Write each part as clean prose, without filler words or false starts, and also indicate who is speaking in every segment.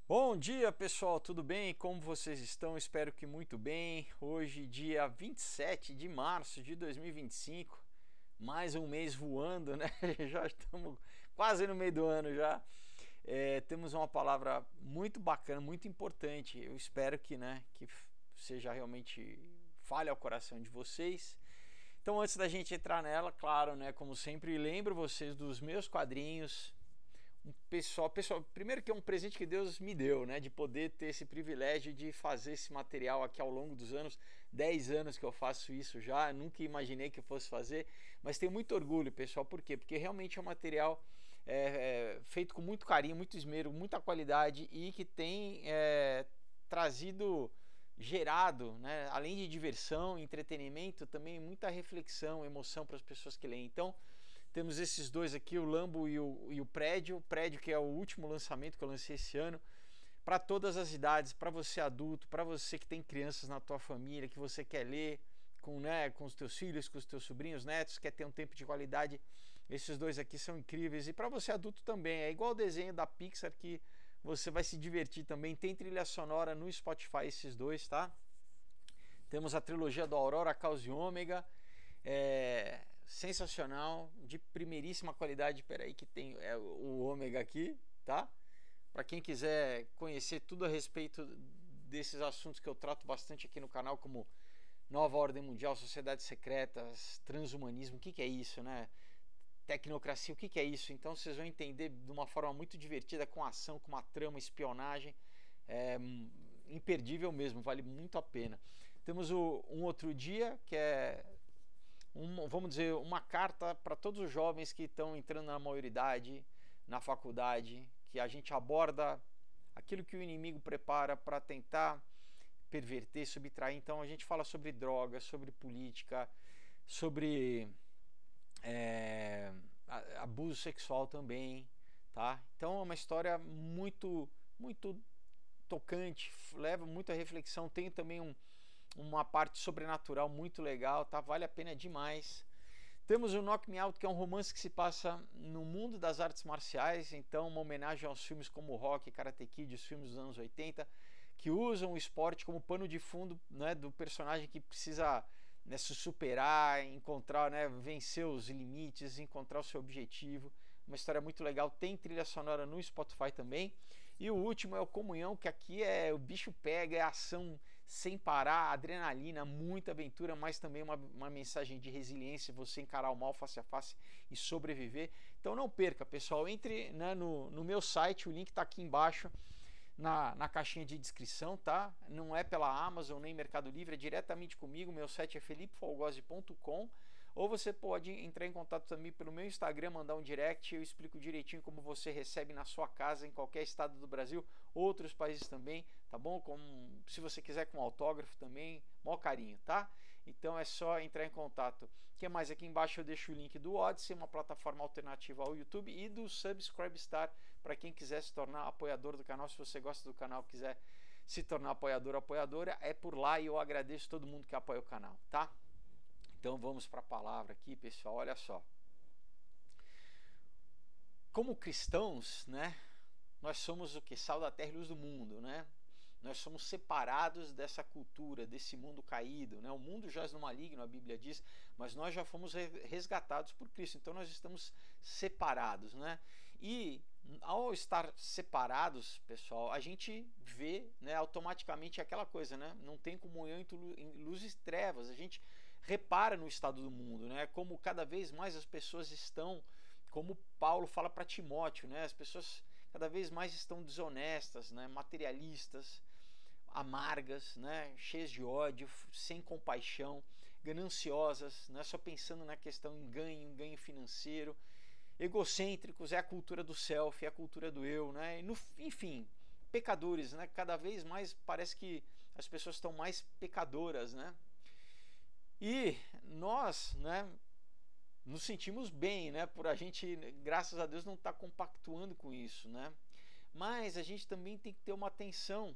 Speaker 1: Bom dia, pessoal, tudo bem? Como vocês estão? Espero que muito bem. Hoje, dia 27 de março de 2025, mais um mês voando, né? Já estamos quase no meio do ano já. Temos uma palavra muito bacana, muito importante. Eu espero que seja realmente fale ao coração de vocês. Então, antes da gente entrar nela, claro, né? Como sempre, lembro vocês dos meus quadrinhos pessoal, primeiro que é um presente que Deus me deu, né, de poder ter esse privilégio de fazer esse material aqui ao longo dos anos, 10 anos que eu faço isso já, nunca imaginei que eu fosse fazer, mas tenho muito orgulho, pessoal, por quê? Porque realmente é um material feito com muito carinho, muito esmero, muita qualidade e que tem trazido gerado, né, além de diversão, entretenimento, também muita reflexão, emoção para as pessoas que leem. Então, temos esses dois aqui, o Lambo e o Prédio. O Prédio, que é o último lançamento que eu lancei esse ano. Para todas as idades, para você adulto, para você que tem crianças na tua família, que você quer ler com os teus filhos, com os teus sobrinhos, netos, quer ter um tempo de qualidade. Esses dois aqui são incríveis. E para você adulto também. É igual o desenho da Pixar que você vai se divertir também. Tem trilha sonora no Spotify esses dois, tá? Temos a trilogia do Aurora, Caos e Ômega. Sensacional, de primeiríssima qualidade. Peraí que tem o Ômega aqui, tá? Para quem quiser conhecer tudo a respeito desses assuntos que eu trato bastante aqui no canal, como nova ordem mundial, sociedades secretas, transhumanismo, o que é isso, né? Tecnocracia, o que é isso? Então vocês vão entender de uma forma muito divertida, com ação, com uma trama, espionagem. É imperdível mesmo, vale muito a pena. Temos Um Outro Dia, que é vamos dizer, uma carta para todos os jovens que estão entrando na maioridade, na faculdade, que a gente aborda aquilo que o inimigo prepara para tentar perverter, subtrair. Então a gente fala sobre drogas, sobre política, sobre abuso sexual também, tá? Então é uma história muito tocante, leva muita reflexão. Tem também uma parte sobrenatural muito legal, tá? Vale a pena demais. Temos o Knock Me Out, que é um romance que se passa no mundo das artes marciais, então uma homenagem aos filmes como Rock, Karate Kid, os filmes dos anos 80, que usam o esporte como pano de fundo, né, do personagem que precisa, né, se superar, encontrar, né, vencer os limites, encontrar o seu objetivo. Uma história muito legal, tem trilha sonora no Spotify também. E o último é o Comunhão, que aqui o bicho pega, é ação sem parar, adrenalina, muita aventura, mas também uma mensagem de resiliência, você encarar o mal face a face e sobreviver. Então não perca, pessoal, entre, né, no meu site, o link está aqui embaixo na caixinha de descrição, tá? Não é pela Amazon nem Mercado Livre, é diretamente comigo. Meu site é felipefolgose.com, ou você pode entrar em contato também pelo meu Instagram, mandar um direct, eu explico direitinho como você recebe na sua casa, em qualquer estado do Brasil, outros países também, tá bom? Como, se você quiser com autógrafo também, maior carinho, tá? Então é só entrar em contato. O que mais? Aqui embaixo eu deixo o link do Odyssey, uma plataforma alternativa ao YouTube, e do Subscribestar, para quem quiser se tornar apoiador do canal. Se você gosta do canal, quiser se tornar apoiador ou apoiadora, é por lá, e eu agradeço todo mundo que apoia o canal, tá? Então vamos para a palavra aqui, pessoal. Olha só. Como cristãos, né? Nós somos o que? Sal da terra e luz do mundo, né? Nós somos separados dessa cultura, desse mundo caído, né? O mundo jaz no maligno, a Bíblia diz, mas nós já fomos resgatados por Cristo, então nós estamos separados, né? E ao estar separados, pessoal, a gente vê, né, automaticamente aquela coisa, né? Não tem comunhão entre luz e trevas. A gente repara no estado do mundo, né? Como cada vez mais as pessoas estão, como Paulo fala para Timóteo, né? As pessoas cada vez mais estão desonestas, né? Materialistas, amargas, né? Cheias de ódio, sem compaixão, gananciosas, né? Só pensando na questão em ganho financeiro, egocêntricos. É a cultura do self, é a cultura do eu, né? Enfim, pecadores, né? Cada vez mais parece que as pessoas estão mais pecadoras, né? E nós, né, nos sentimos bem, né, por a gente, graças a Deus, não estar compactuando com isso, né? Mas a gente também tem que ter uma atenção,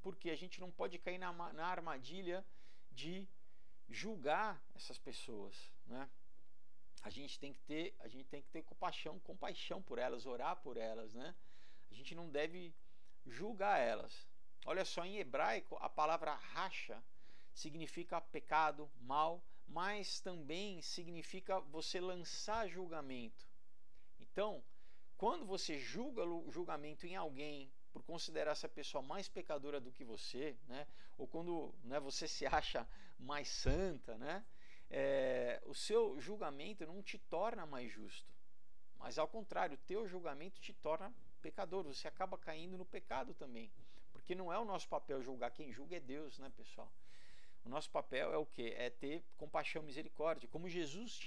Speaker 1: porque a gente não pode cair na armadilha de julgar essas pessoas, né? A gente tem que ter compaixão por elas, orar por elas, né? A gente não deve julgar elas. Olha só, em hebraico a palavra racha significa pecado, mal, mas também significa você lançar julgamento. Então, quando você julga o julgamento em alguém por considerar essa pessoa mais pecadora do que você, né? Ou quando, né, você se acha mais santa, né? O seu julgamento não te torna mais justo, mas ao contrário, o teu julgamento te torna pecador. Você acaba caindo no pecado também, porque não é o nosso papel julgar. Quem julga é Deus, né, pessoal? O nosso papel é o quê? É ter compaixão e misericórdia, como Jesus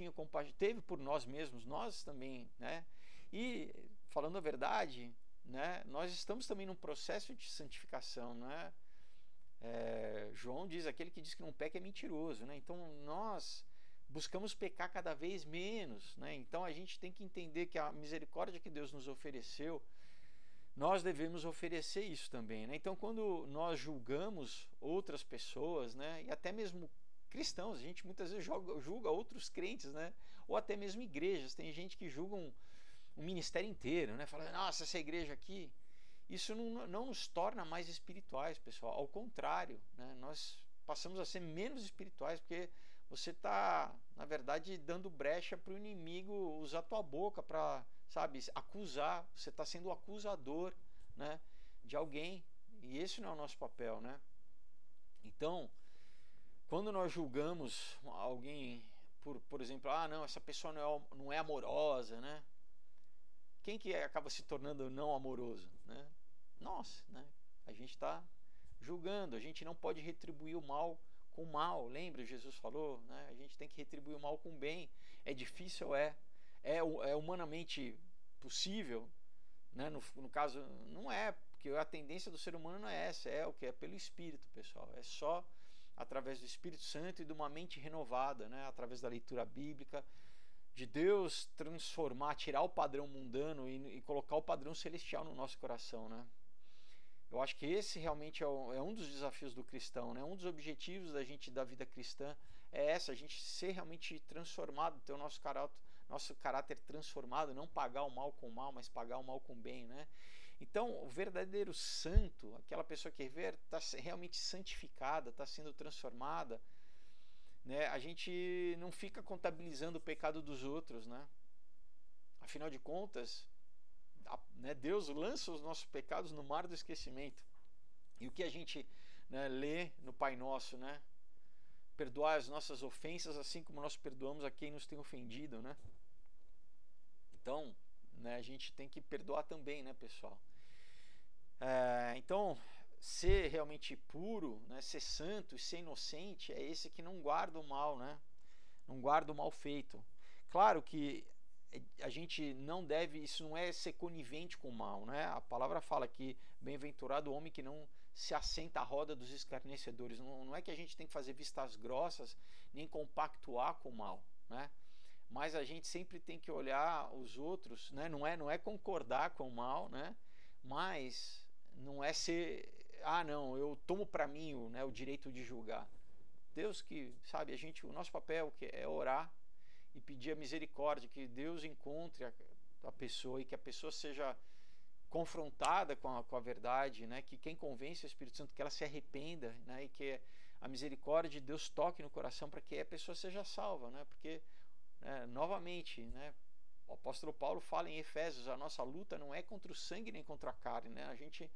Speaker 1: teve por nós mesmos, nós também, né? E falando a verdade, né, nós estamos também num processo de santificação, né? João diz, aquele que diz que não peca é mentiroso, né? Então nós buscamos pecar cada vez menos, né? Então a gente tem que entender que a misericórdia que Deus nos ofereceu, nós devemos oferecer isso também, né? Então quando nós julgamos outras pessoas, né, e até mesmo cristãos, a gente muitas vezes julga outros crentes, né? Ou até mesmo igrejas, tem gente que julga um ministério inteiro, né? Fala, nossa, essa igreja aqui, isso não nos torna mais espirituais, pessoal. Ao contrário, né? Nós passamos a ser menos espirituais, porque você está, na verdade, dando brecha para o inimigo usar a tua boca para, sabe, acusar. Você está sendo o acusador, né, de alguém. E esse não é o nosso papel, né? Então, quando nós julgamos alguém por exemplo, não, essa pessoa não é amorosa, né? Quem que acaba se tornando não amoroso, né? Nós, né? A gente está julgando, a gente não pode retribuir o mal com o mal. Lembra, Jesus falou, né? A gente tem que retribuir o mal com o bem. É difícil, é humanamente possível, né? No caso, não é, porque a tendência do ser humano não é essa, é o que? É pelo Espírito, pessoal. É só através do Espírito Santo e de uma mente renovada, né? Através da leitura bíblica, de Deus transformar, tirar o padrão mundano e colocar o padrão celestial no nosso coração, né? Eu acho que esse realmente é um dos desafios do cristão, né? Um dos objetivos da vida cristã é essa, a gente ser realmente transformado, ter o nosso caráter transformado, não pagar o mal com o mal, mas pagar o mal com o bem, né? Então, o verdadeiro santo, aquela pessoa que está realmente santificada, está sendo transformada, né? A gente não fica contabilizando o pecado dos outros, né? Afinal de contas, né, Deus lança os nossos pecados no mar do esquecimento. E o que a gente, né, lê no Pai Nosso, né? Perdoar as nossas ofensas assim como nós perdoamos a quem nos tem ofendido, né? Então, né, a gente tem que perdoar também, né, pessoal? Então, ser realmente puro, né, ser santo e ser inocente é esse que não guarda o mal, né? Não guarda o mal feito. Claro que a gente não deve, isso não é ser conivente com o mal, né? A palavra fala que bem-aventurado o homem que não se assenta à roda dos escarnecedores. Não é que a gente tem que fazer vistas grossas, nem compactuar com o mal, né? Mas a gente sempre tem que olhar os outros, né? Não é concordar com o mal, né? Mas não é ser, não, eu tomo para mim o direito de julgar. Deus que, sabe, o nosso papel que é orar e pedir a misericórdia, que Deus encontre a pessoa e que a pessoa seja confrontada com a verdade, né? Que quem convence o Espírito Santo, que ela se arrependa, né? E que a misericórdia de Deus toque no coração para que a pessoa seja salva, né? Porque, novamente, né, o apóstolo Paulo fala em Efésios, a nossa luta não é contra o sangue nem contra a carne, né? A gente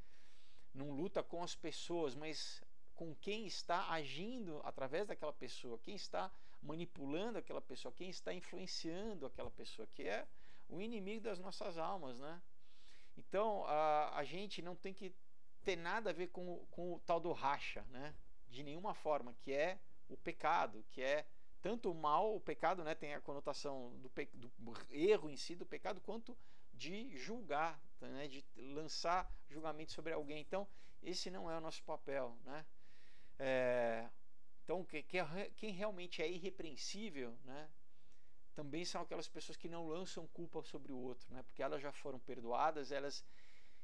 Speaker 1: não luta com as pessoas, mas com quem está agindo através daquela pessoa, quem está manipulando aquela pessoa, quem está influenciando aquela pessoa, que é o inimigo das nossas almas, né? Então, a gente não tem que ter nada a ver com o tal do racha, né? De nenhuma forma, que é o pecado, que é tanto o mal, o pecado, né, tem a conotação do erro em si, do pecado, quanto de julgar, né, de lançar julgamento sobre alguém. Então, esse não é o nosso papel, né? Então, quem realmente é irrepreensível, né, também são aquelas pessoas que não lançam culpa sobre o outro, né, porque elas já foram perdoadas, elas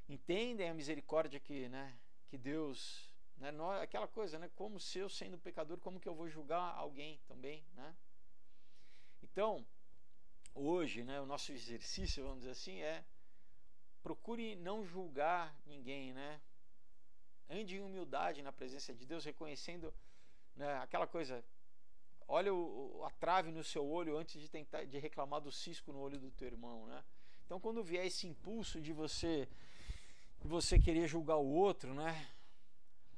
Speaker 1: entendem a misericórdia que Deus, né, aquela coisa, né, como se eu sendo pecador, como que eu vou julgar alguém também, né? Então, hoje, né, o nosso exercício, vamos dizer assim, procure não julgar ninguém, né? ande em humildade na presença de Deus, reconhecendo, né, aquela coisa, olha a trave no seu olho antes de reclamar do cisco no olho do teu irmão, né? Então, quando vier esse impulso de você querer julgar o outro, né?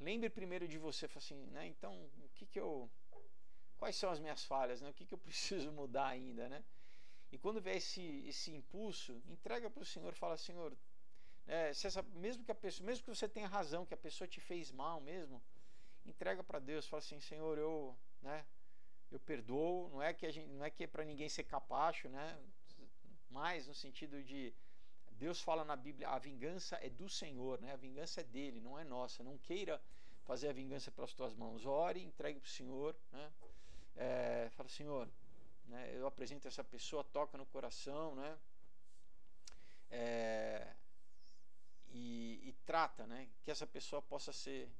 Speaker 1: Lembre primeiro de você, assim, né? Então, quais são as minhas falhas, né? O que eu preciso mudar ainda, né? E quando vier esse impulso, entrega para o Senhor, fala: Senhor, mesmo que você tenha razão, que a pessoa te fez mal mesmo, entrega para Deus, fala assim: Senhor, eu perdoo. Não é que é para ninguém ser capacho, né? Mas no sentido de, Deus fala na Bíblia, a vingança é do Senhor, né? A vingança é dele, não é nossa. Não queira fazer a vingança pelas tuas mãos. Ore, entregue para o Senhor, né? Fala: Senhor, né, eu apresento essa pessoa, toca no coração, né? E trata, né? Que essa pessoa possa ser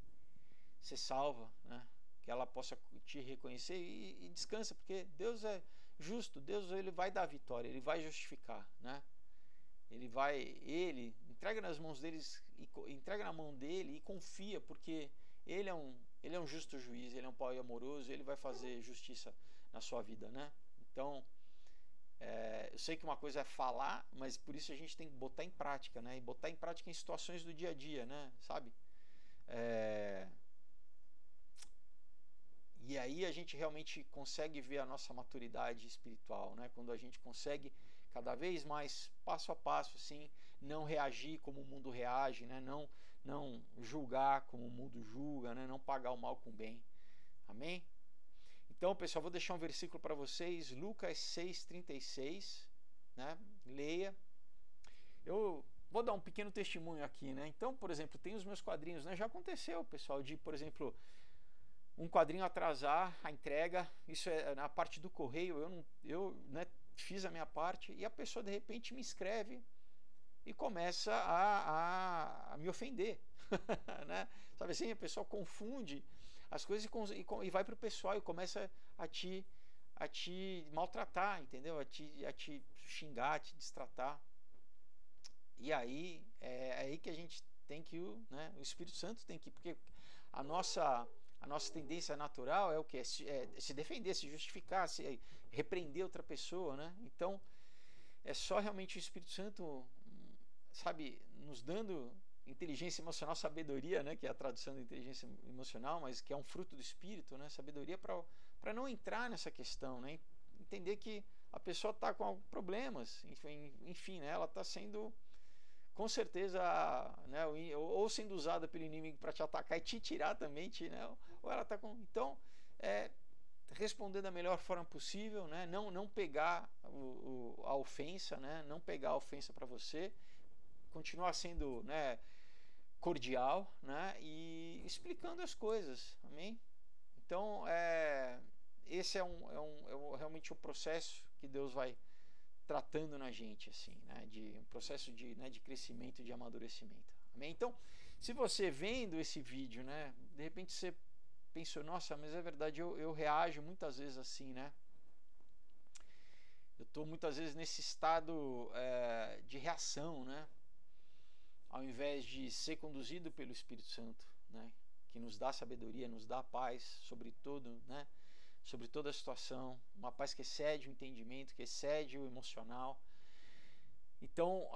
Speaker 1: salva, né? Que ela possa te reconhecer e descansa, porque Deus é justo. Deus, ele vai dar a vitória, ele vai justificar, né? Ele entrega nas mãos deles, entrega na mão dele e confia, porque ele é um justo juiz, ele é um pai amoroso, ele vai fazer justiça na sua vida, né? Então, eu sei que uma coisa é falar, mas por isso a gente tem que botar em prática, né? E botar em prática em situações do dia a dia, né? Sabe? E aí a gente realmente consegue ver a nossa maturidade espiritual, né? Quando a gente consegue cada vez mais, passo a passo, assim, não reagir como o mundo reage, né? Não julgar como o mundo julga, né? Não pagar o mal com o bem. Amém? Então, pessoal, vou deixar um versículo para vocês, Lucas 6,36, né? Leia. Eu vou dar um pequeno testemunho aqui, né? Então, por exemplo, tem os meus quadrinhos, né? Já aconteceu, pessoal, de, por exemplo, um quadrinho atrasar a entrega. Isso é na parte do correio. Eu né, fiz a minha parte e a pessoa de repente me escreve e começa a me ofender, né? Sabe assim, a pessoa confunde as coisas e vai para o pessoal e começa a te maltratar, entendeu? A te xingar, a te destratar. E aí é aí que a gente tem que, né, o Espírito Santo tem que, porque a nossa tendência natural é o que? Se defender, se justificar, se repreender outra pessoa, né? Então, é só realmente o Espírito Santo, sabe, nos dando inteligência emocional, sabedoria, né? Que é a tradução da inteligência emocional, mas que é um fruto do Espírito, né? Sabedoria para não entrar nessa questão, né? Entender que a pessoa está com problemas, enfim, né? Ela está sendo, com certeza, né, ou sendo usada pelo inimigo para te atacar e te tirar também, né, ou ela está com... Então, responder da melhor forma possível, né, não pegar a ofensa, né, não pegar a ofensa para você, continuar sendo, né, cordial, né, e explicando as coisas, amém? Então, esse é realmente o processo que Deus vai tratando na gente, assim, né, de um processo de crescimento, de amadurecimento. Amém? Então, se você vendo esse vídeo, né, de repente você pensou: nossa, mas é verdade, eu reajo muitas vezes assim, né? Eu estou muitas vezes nesse estado de reação, né? Ao invés de ser conduzido pelo Espírito Santo, né, que nos dá sabedoria, nos dá paz sobre todo, né? Sobre toda a situação, uma paz que excede o entendimento, que excede o emocional. Então,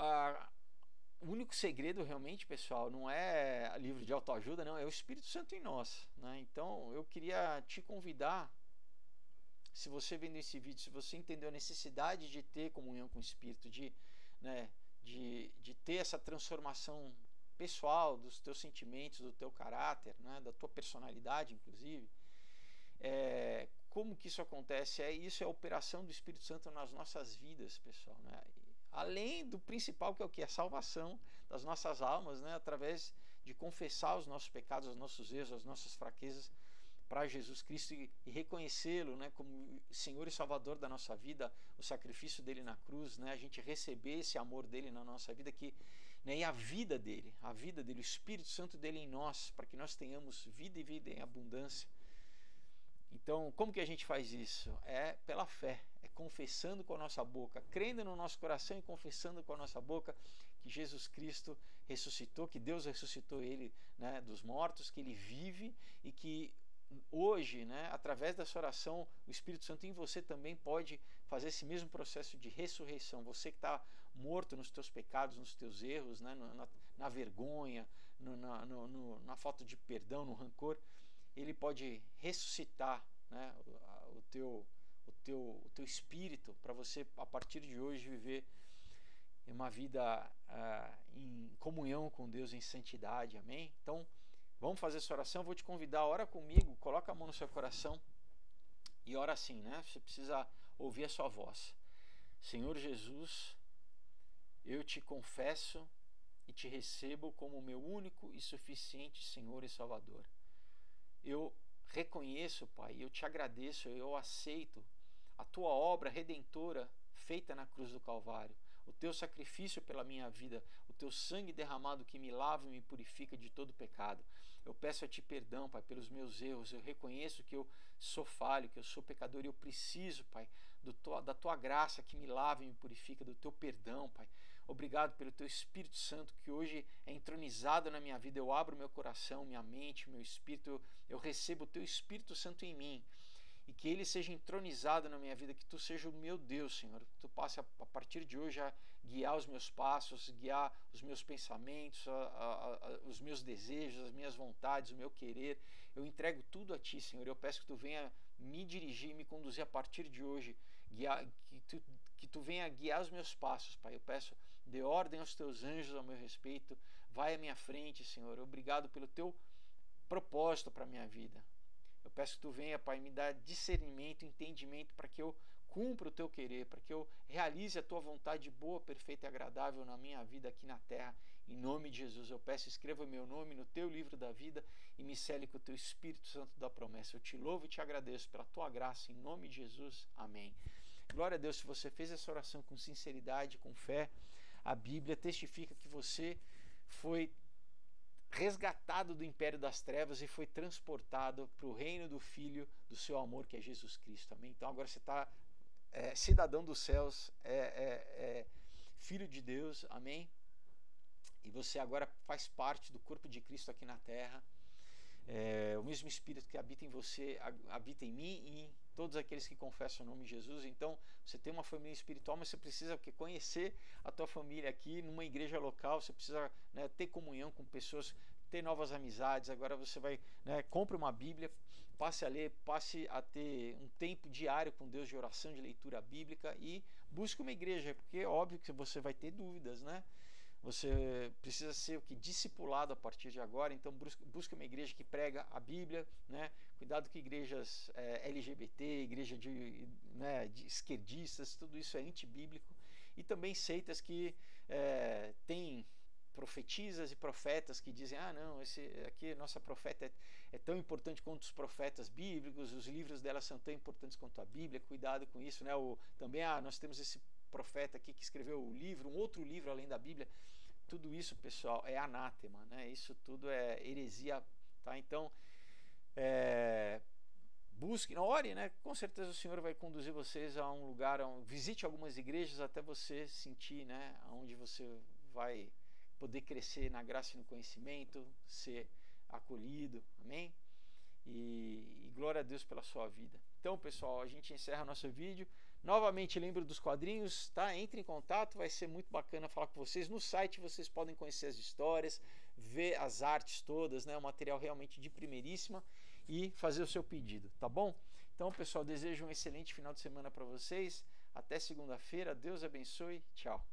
Speaker 1: o único segredo realmente, pessoal, não é livro de autoajuda, não, é o Espírito Santo em nós, né? Então, eu queria te convidar, se você vendo esse vídeo, se você entendeu a necessidade de ter comunhão com o Espírito, né, de ter essa transformação pessoal dos teus sentimentos, do teu caráter, né, da tua personalidade, inclusive, como que isso acontece? Isso é a operação do Espírito Santo nas nossas vidas, pessoal, né? Além do principal, que é o que? A salvação das nossas almas, né? Através de confessar os nossos pecados, os nossos erros, as nossas fraquezas para Jesus Cristo e reconhecê-lo, né, como Senhor e Salvador da nossa vida, o sacrifício dele na cruz, né? A gente receber esse amor dele na nossa vida, né, e a vida dele, o Espírito Santo dele em nós, para que nós tenhamos vida e vida em abundância. Então, como que a gente faz isso? É pela fé, é confessando com a nossa boca, crendo no nosso coração e confessando com a nossa boca que que Jesus Cristo ressuscitou, que Deus ressuscitou ele, né, dos mortos, que ele vive e que hoje, né, através dessa oração, o Espírito Santo em você também pode fazer esse mesmo processo de ressurreição. Você que está morto nos teus pecados, nos teus erros, né, na vergonha, na falta de perdão, no rancor, ele pode ressuscitar, né, o teu espírito para você, a partir de hoje, viver uma vida em comunhão com Deus, em santidade, amém? Então, vamos fazer essa oração. Vou te convidar, ora comigo, coloca a mão no seu coração e ora assim, né? Você precisa ouvir a sua voz. Senhor Jesus, eu te confesso e te recebo como meu único e suficiente Senhor e Salvador. Eu reconheço, Pai, eu te agradeço, eu aceito a tua obra redentora feita na cruz do Calvário, o teu sacrifício pela minha vida, o teu sangue derramado que me lava e me purifica de todo pecado. Eu peço a ti perdão, Pai, pelos meus erros. Eu reconheço que eu sou falho, que eu sou pecador e eu preciso, Pai, da tua graça que me lava e me purifica, do teu perdão, Pai. Obrigado pelo teu Espírito Santo que hoje é entronizado na minha vida. Eu abro meu coração, minha mente, meu espírito. Eu recebo o teu Espírito Santo em mim. E que ele seja entronizado na minha vida, que tu seja o meu Deus, Senhor. Que tu passe a partir de hoje a guiar os meus passos, guiar os meus pensamentos, os meus desejos, as minhas vontades, o meu querer. Eu entrego tudo a ti, Senhor. Eu peço que tu venha me dirigir, me conduzir a partir de hoje, que tu venha guiar os meus passos, Pai. Eu peço, dê ordem aos teus anjos ao meu respeito. Vai à minha frente, Senhor. Obrigado pelo teu propósito para a minha vida. Eu peço que tu venha, Pai, me dar discernimento, entendimento para que eu cumpra o teu querer, para que eu realize a tua vontade boa, perfeita e agradável na minha vida aqui na terra. Em nome de Jesus, eu peço, escreva meu nome no teu livro da vida e me cele com o teu Espírito Santo da promessa. Eu te louvo e te agradeço pela tua graça, em nome de Jesus. Amém. Glória a Deus, se você fez essa oração com sinceridade, com fé, a Bíblia testifica que você foi resgatado do império das trevas e foi transportado para o reino do Filho do seu amor, que é Jesus Cristo. Amém? Então agora você está cidadão dos céus, filho de Deus, amém? E você agora faz parte do corpo de Cristo aqui na terra. O mesmo Espírito que habita em você habita em mim e em todos aqueles que confessam o nome de Jesus. Então você tem uma família espiritual, mas você precisa conhecer a tua família aqui numa igreja local. Você precisa, né, ter comunhão com pessoas, ter novas amizades. Agora você vai, né, compre uma Bíblia, passe a ler, passe a ter um tempo diário com Deus de oração, de leitura bíblica e busque uma igreja, porque é óbvio que você vai ter dúvidas, né? Você precisa ser discipulado a partir de agora. Então busque uma igreja que prega a Bíblia, né? Cuidado com igrejas LGBT, igreja de esquerdistas, tudo isso é antibíblico. E também seitas que têm profetisas e profetas que dizem, não, esse aqui, nossa profeta é tão importante quanto os profetas bíblicos, os livros dela são tão importantes quanto a Bíblia. Cuidado com isso, né? Também nós temos esse profeta aqui que escreveu o livro, um outro livro além da Bíblia. Tudo isso, pessoal, é anátema, né? Isso tudo é heresia, tá? Então, busque, ore, né? Com certeza o Senhor vai conduzir vocês a um lugar, visite algumas igrejas até você sentir, né, onde você vai poder crescer na graça e no conhecimento, ser acolhido, amém? E glória a Deus pela sua vida. Então, pessoal, a gente encerra nosso vídeo. Novamente, lembro dos quadrinhos, tá? Entre em contato, vai ser muito bacana falar com vocês. No site vocês podem conhecer as histórias, ver as artes todas, né? Um material realmente de primeiríssima e fazer o seu pedido, tá bom? Então, pessoal, desejo um excelente final de semana para vocês. Até segunda-feira. Deus abençoe. Tchau.